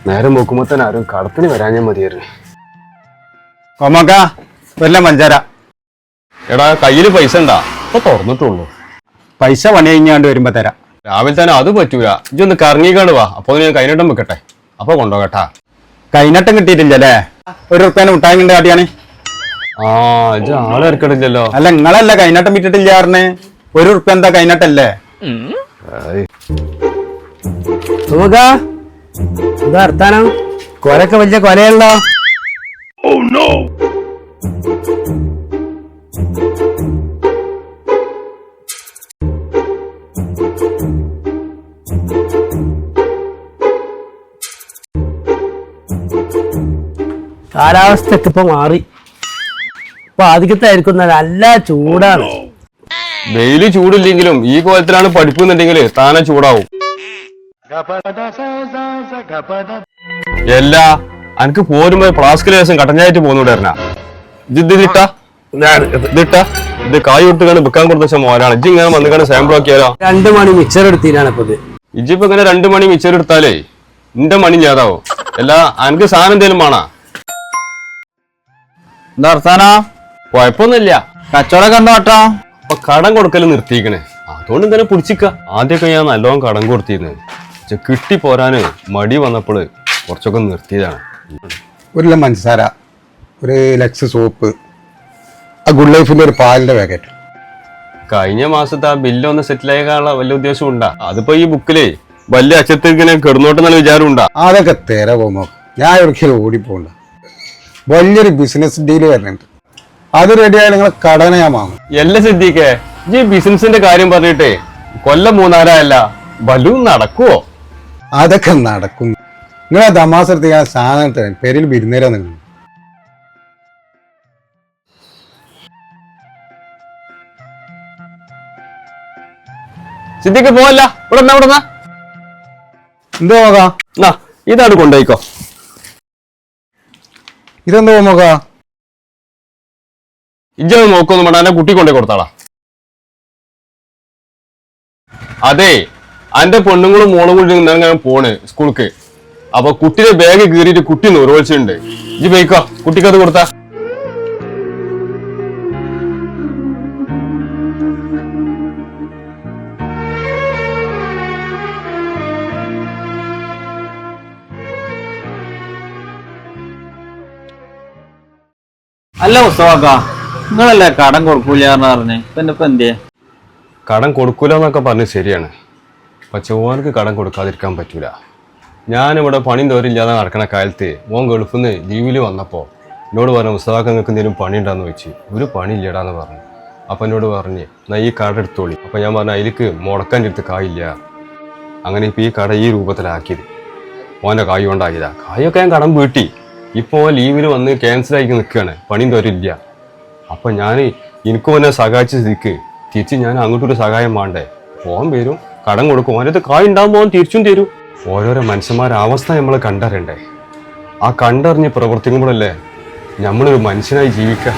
നേരം നോക്കുമ്പോ തന്നെ ആരും കടത്തിന് വരാൻ ഞാൻ മതിയായിരുന്നു. കൊമക്ക വല്ല മഞ്ചാര. എടാ കയ്യില് പൈസ ഉണ്ടാ? ഇപ്പൊ തുറന്നിട്ടുള്ളൂ. പൈസ പണി കഴിഞ്ഞാണ്ട് വരുമ്പോ തരാം. രാവിലെ തന്നെ അത് പറ്റൂല. ഇജൊന്ന് കറങ്ങിക്കാണ്ട് വാ. അപ്പൊ ഞാൻ കൈനട്ടം വെക്കട്ടെ. അപ്പൊ കൊണ്ടോകട്ടാ. കൈനട്ടം കിട്ടിയിട്ടില്ലല്ലേ? ₹1 മുട്ടായി കൊണ്ട് കാട്ടിയാണ്. ആ ഇജ ആളെ ഇറക്കണില്ലല്ലോ. അല്ല നിങ്ങളല്ല കൈനട്ടം വിറ്റിട്ടില്ലാറിന്. ₹1 എന്താ കൈനട്ടല്ലേ? എന്താ വർത്താനം? കൊലൊക്കെ വലിയ കൊലയല്ലോ. കാലാവസ്ഥയൊക്കെ ഇപ്പൊ മാറി. ഇപ്പൊ ആദ്യത്തായിരിക്കും നല്ല ചൂടാണ്. വെയില് ചൂടില്ലെങ്കിലും ഈ കോലത്തിലാണ് പഠിப்புന്നുണ്ടെങ്കിൽ താനെ ചൂടാവും. എല്ലാ അനക്ക് പോരുമ്പോ ഫ്ലാസ്കിൽ ശേഷം കട്ടഞ്ഞായിട്ട് പോന്നൂടായിരുന്ന ഇതിട്ടാ ഇത് കായ് കൊടുത്തുകൊണ്ട് വിൽക്കാൻ കൊടുത്ത മോനാണ്. ഇജ്ജ് ഇങ്ങനെ വന്നിക്കാണ് സാമ്പിൾ ആക്കിയാലോ? 2 മണി മിച്ചർ എടുത്തിനാണ് ഇപ്പൊ ഇത്. ഇജ്ജിപ്പോ ഇങ്ങനെ 2 മണി മിച്ചർ എടുത്താലേ നിന്റെ മണി ഞാതാവോ? എല്ലാ അനക്ക് സാധനം എന്തേലും വേണാ? എന്താ വർത്താനോ? കുഴപ്പമൊന്നുമില്ല. കച്ചവടം കണ്ടോ കേട്ടോ? അപ്പൊ കടം കൊടുക്കല് നിർത്തിക്കണേ. അതുകൊണ്ട് ഇങ്ങനെ പിടിച്ചിക്ക. ആദ്യമൊക്കെ ഞാൻ നല്ലോണം കടം കൊടുത്തിരുന്നു. കിട്ടി പോരാന് മടി വന്നപ്പോൾ കുറച്ചൊക്കെ നിർത്തിയതാണ്. 1 കിലോ പഞ്ചസാര, 1 ലക്സ് സോപ്പ്, ആ ഗുഡ് ലൈഫിന്റെ ഒരു പാലിന്റെ പാക്കറ്റ്. കഴിഞ്ഞ മാസത്തെ ആ ബില്ലൊന്ന് സെറ്റിൽ ആക്കാനുള്ള വലിയ ഉദ്ദേശം ഉണ്ടാ? അതിപ്പോ ഈ ബുക്കിലേ വലിയ അക്ഷരത്തിൽ ഇങ്ങനെ കിടന്നോട്ട് നല്ല വിചാരം ഉണ്ടാ? അതൊക്കെ തേര പോകുമ്പോ ഞാൻ ഒരിക്കലും ഓടിപ്പോണ്ട. വലിയൊരു ബിസിനസ് ഡീല് വരുന്നുണ്ട്. അത് റെഡിയായാൽ നിങ്ങളെ കടനെ ഞാൻ വാങ്ങും. എല്ലാം സിദ്ധിക്കേ ഈ ബിസിനസിന്റെ കാര്യം പറഞ്ഞിട്ടേ കൊല്ലം 3-4 ബലൂൺ നടക്കുവോ? അതൊക്കെ നടക്കും. നിങ്ങളെ തമാശ എടുത്തിക്കാൻ സാധനം തരാൻ പേരിൽ വിരുന്നേരാ. നിങ്ങൾ സിദ്ധിക്ക് പോവല്ല. ഇവിടെ എന്തോ നോക്കാം. ഇതാണ് കൊണ്ടുപോയിക്കോ. ഇതെന്തോ നോക്കാ? ഇജ്ജൊന്ന് നോക്കൊന്നും വേണ്ട. എന്നെ കുട്ടി കൊണ്ടുപോയി കൊടുത്താളാ. അതെ അന്റെ പെണ്ണുങ്ങളും മോളും കൂടി ഇങ്ങനെ പോണ് സ്കൂൾക്ക്. അപ്പൊ കുട്ടിയുടെ ബാഗ് കീറിയിട്ട് കുട്ടി നിർവഹിച്ചിട്ടുണ്ട്. ഇജ്ജ് പോയിക്കോ. കുട്ടിക്ക് അത് കൊടുത്താ. അല്ല ഉത്സവാക്ക, നിങ്ങളല്ലേ കടം കൊടുക്കൂലെന്ന് പറഞ്ഞേ? ഇപ്പൊ എന്തേ? കടം കൊടുക്കൂലെന്നൊക്കെ പറഞ്ഞ് ശരിയാണ്. പക്ഷെ ഓനക്ക് കടം കൊടുക്കാതിരിക്കാൻ പറ്റൂല. ഞാനിവിടെ പണിയും തോരില്ലാതെ നടക്കണ കാലത്ത് ഓൻ ഗൾഫിൽ നിന്ന് ലീവിൽ വന്നപ്പോൾ എന്നോട് പറഞ്ഞു, ഉത്സവാക്ക നിങ്ങൾക്ക് എന്തെങ്കിലും പണി ഉണ്ടാന്ന് ചോദിച്ചു. ഒരു പണി ഇല്ലടാന്ന് പറഞ്ഞു. അപ്പം എന്നോട് പറഞ്ഞ് എന്നാ ഈ കട എടുത്തോളി. അപ്പം ഞാൻ പറഞ്ഞു അതിലേക്ക് മുടക്കാൻ എടുത്ത് കായില്ല. അങ്ങനെ ഇപ്പം ഈ കട ഈ രൂപത്തിലാക്കിയത് ഓൻ്റെ കായ് കൊണ്ടാക്കിയതാ. കായൊക്കെ ഞാൻ കടം വീട്ടി. ഇപ്പോൾ ലീവിൽ വന്ന് ക്യാൻസലാക്കി നിൽക്കുകയാണ്. പണിയും തോരില്ല. അപ്പം ഞാൻ എനിക്കും ഓനെ സഹായിച്ച സ്ഥിതിക്ക് തിരിച്ച് ഞാൻ അങ്ങോട്ടൊരു സഹായം വേണ്ടേ? ഓൻ വരും, കടം കൊടുക്കും. ഓനത് കായ് ഉണ്ടാകുമ്പോൾ ഓൻ തിരിച്ചും തരും. ഓരോരോ മനുഷ്യന്മാരുടെ അവസ്ഥ നമ്മൾ കണ്ടറിയണ്ടേ? ആ കണ്ടറിഞ്ഞ് പ്രവർത്തിക്കുമ്പോഴല്ലേ നമ്മളൊരു മനുഷ്യനായി ജീവിക്കുക.